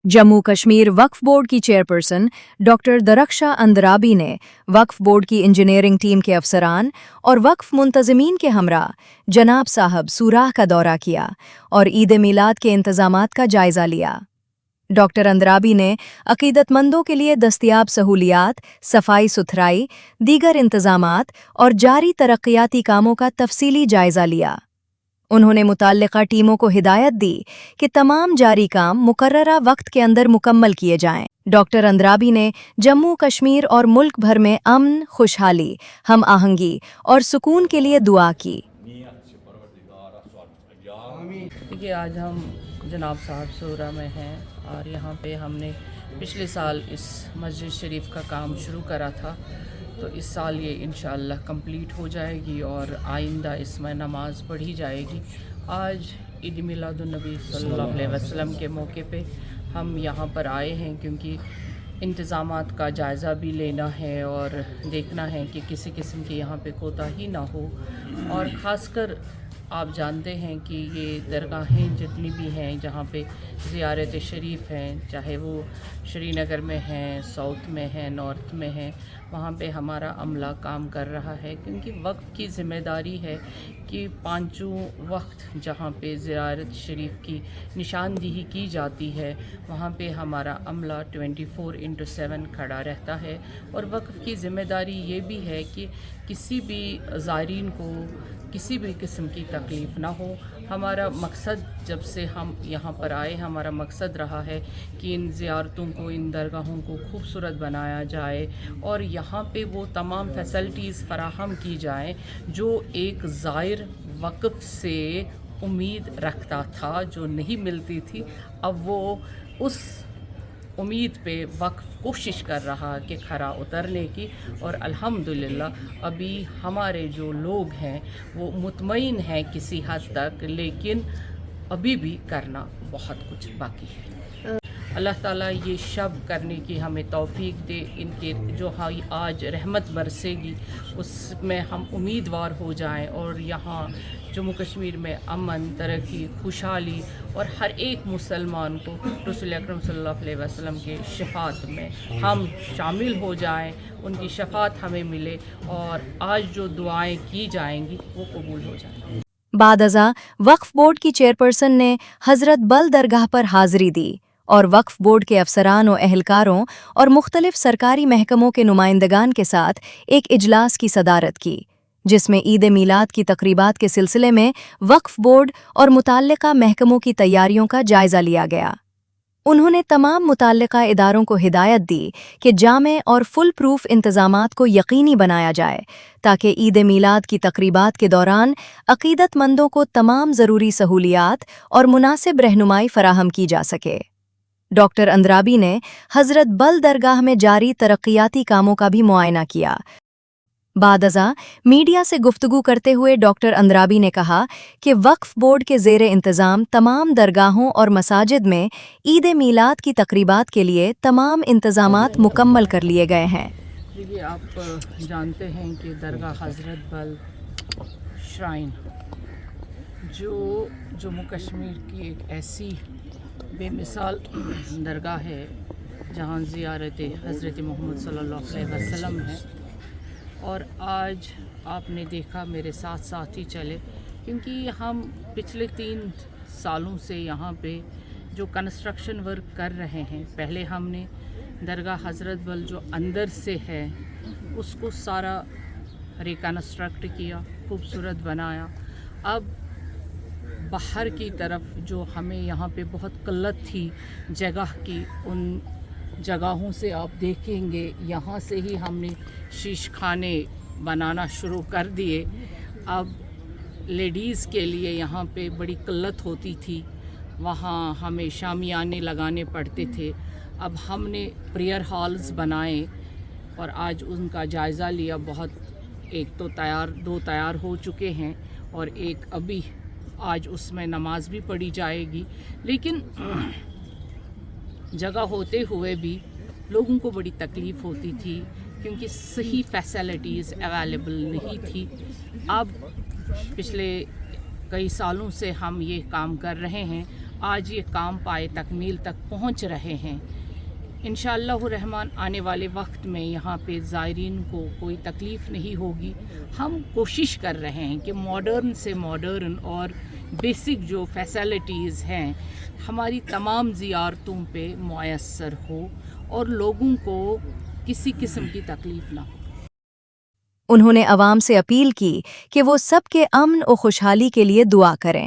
जम्मू कश्मीर वक्फ board की chairperson doctor Darakhshan Andrabi ने वक्फ board की इंजीनियरिंग टीम के अफसरान और वक्फ मुंतज़मीन के हमरा जनाब साहब सूराह का दौरा किया और ईद मिलाद के इंतजामात का जायजा लिया। डॉक्टर अंदराबी ने अकीदतमंदों के लिए दस्तयाब सहूलियात, सफाई सुथराई, दीगर इंतजामात और जारी तरक्याती कामों का तफसीली जायजा लिया। उन्होंने मुताल्लिका टीमों को हिदायत दी कि तमाम जारी काम मुकर्ररा वक्त के अंदर मुकम्मल किए जाएं। डॉक्टर अंदराबी ने जम्मू कश्मीर और मुल्क भर में अमन, खुशहाली, हम आहंगी और सुकून के लिए दुआ की। देखिए, आज हम जनाब साहब सूरा में हैं और यहाँ पे हमने पिछले साल इस मस्जिद शरीफ का काम शुरू करा था, तो इस साल ये इंशाअल्लाह कंप्लीट हो जाएगी और आइंदा इसमें नमाज पढ़ी जाएगी। आज ईद मिलादुन्नबी सल्लल्लाहु अलैहि वसल्लम के मौके पे हम यहाँ पर आए हैं क्योंकि इंतज़ामात का जायज़ा भी लेना है और देखना है कि किसी किस्म की यहाँ पे कोताही ना हो। और ख़ासकर आप जानते हैं कि ये दरगाहें जितनी भी हैं जहाँ पे ज़ियारत शरीफ हैं, चाहे वो श्रीनगर में हैं, साउथ में हैं, नॉर्थ में हैं, वहाँ पे हमारा अमला काम कर रहा है क्योंकि वक्फ की ज़िम्मेदारी है कि पांचों वक्त जहाँ पे ज़ियारत शरीफ की निशानदेही की जाती है वहाँ पे हमारा अमला 24/7 खड़ा रहता है। और वक्फ की ज़िम्मेदारी ये भी है कि किसी भी ज़ायरीन को किसी भी किस्म की तकलीफ़ ना हो। हमारा मकसद जब से हम यहाँ पर आए, हमारा मकसद रहा है कि इन ज़ियारतों को, इन दरगाहों को खूबसूरत बनाया जाए और यहाँ पे वो तमाम फैसिलिटीज़ फ़राहम की जाएं जो एक ज़ायर वक़्फ़ से उम्मीद रखता था, जो नहीं मिलती थी। अब वो उस उम्मीद पे वक्फ कोशिश कर रहा कि खरा उतरने की, और अल्हम्दुलिल्लाह अभी हमारे जो लोग हैं वो मुतमईन हैं किसी हद तक, लेकिन अभी भी करना बहुत कुछ बाकी है। अल्लाह ताला ये शब करने की हमें तौफीक दे। इनके जो आज रहमत बरसेगी उसमें हम उम्मीदवार हो जाएं और यहाँ जम्मू कश्मीर में अमन, तरक्की, खुशहाली और हर एक मुसलमान को रसूल अकरम सल्लल्लाहु अलैहि वसल्लम के शफात में हम शामिल हो जाएं, उनकी शफात हमें मिले और आज जो दुआएं की जाएंगी वो कबूल हो जाएंगी। बादअज़ा वक्फ बोर्ड की चेयरपर्सन ने हज़रत बल दरगाह पर हाज़िरी दी और वक्फ बोर्ड के अफसरान और एहलकारों और मुख्तलिफ सरकारी महकमों के नुमाइंदगान के साथ एक इजलास की सदारत की, जिसमें ईद मिलाद की तकरीबात के सिलसिले में वक्फ बोर्ड और मुताल्लिका महकमों की तैयारियों का जायजा लिया गया। उन्होंने तमाम मुताल्लिका इदारों को हिदायत दी कि जामे और फुल प्रूफ इंतजामात को यकीनी बनाया जाए ताकि ईद मिलाद की तकरीबात के दौरान अकीदतमंदों को तमाम ज़रूरी सहूलियात और मुनासिब रहनुमाई फराहम की जा सके। डॉक्टर अंदराबी ने हज़रत बल दरगाह में जारी तरक्याती कामों का भी मुआयना किया। बादअज़ा मीडिया से गुफ्तगू करते हुए डॉक्टर अंदराबी ने कहा कि वक्फ बोर्ड के ज़ेरे इंतज़ाम तमाम दरगाहों और मसाजिद में ईद मिलाद की तकरीबात के लिए तमाम इंतज़ामात मुकम्मल कर लिए गए हैं। देखिए, आप जानते हैं कि दरगाह हज़रत बल श्राइन जो जम्मू कश्मीर की एक ऐसी बेमिसाल दरगाह है जहाँ ज़ियारत हज़रत मोहम्मद सल्लल्लाहु अलैहि वसल्लम है। और आज आपने देखा, मेरे साथ साथ ही चले, क्योंकि हम पिछले 3 सालों से यहाँ पे जो कंस्ट्रक्शन वर्क कर रहे हैं, पहले हमने दरगाह हज़रत बल जो अंदर से है उसको सारा रिकन्स्ट्रक्ट किया, खूबसूरत बनाया। अब बाहर की तरफ जो हमें यहाँ पे बहुत किल्लत थी जगह की, उन जगहों से आप देखेंगे यहाँ से ही हमने शीश खाने बनाना शुरू कर दिए। अब लेडीज़ के लिए यहाँ पे बड़ी किल्लत होती थी, वहाँ हमें शामियाने लगाने पड़ते थे। अब हमने प्रेयर हॉल्स बनाए और आज उनका जायज़ा लिया। बहुत, एक तो तैयार, 2 तैयार हो चुके हैं और एक अभी, आज उसमें नमाज भी पढ़ी जाएगी। लेकिन जगह होते हुए भी लोगों को बड़ी तकलीफ़ होती थी क्योंकि सही फैसिलिटीज़ अवेलेबल नहीं थी। अब पिछले कई सालों से हम ये काम कर रहे हैं। आज ये काम पाए तकमील तक पहुंच रहे हैं। इंशाअल्लाह रहमान आने वाले वक्त में यहाँ पे ज़ायरीन को कोई तकलीफ़ नहीं होगी। हम कोशिश कर रहे हैं कि मॉडर्न से मॉडर्न और बेसिक जो फैसिलिटीज़ हैं हमारी तमाम ज़ियारतों पे मुयस्सर हो और लोगों को किसी किस्म की तकलीफ़ ना हो। उन्होंने अवाम से अपील की कि वो सबके अमन और खुशहाली के लिए दुआ करें।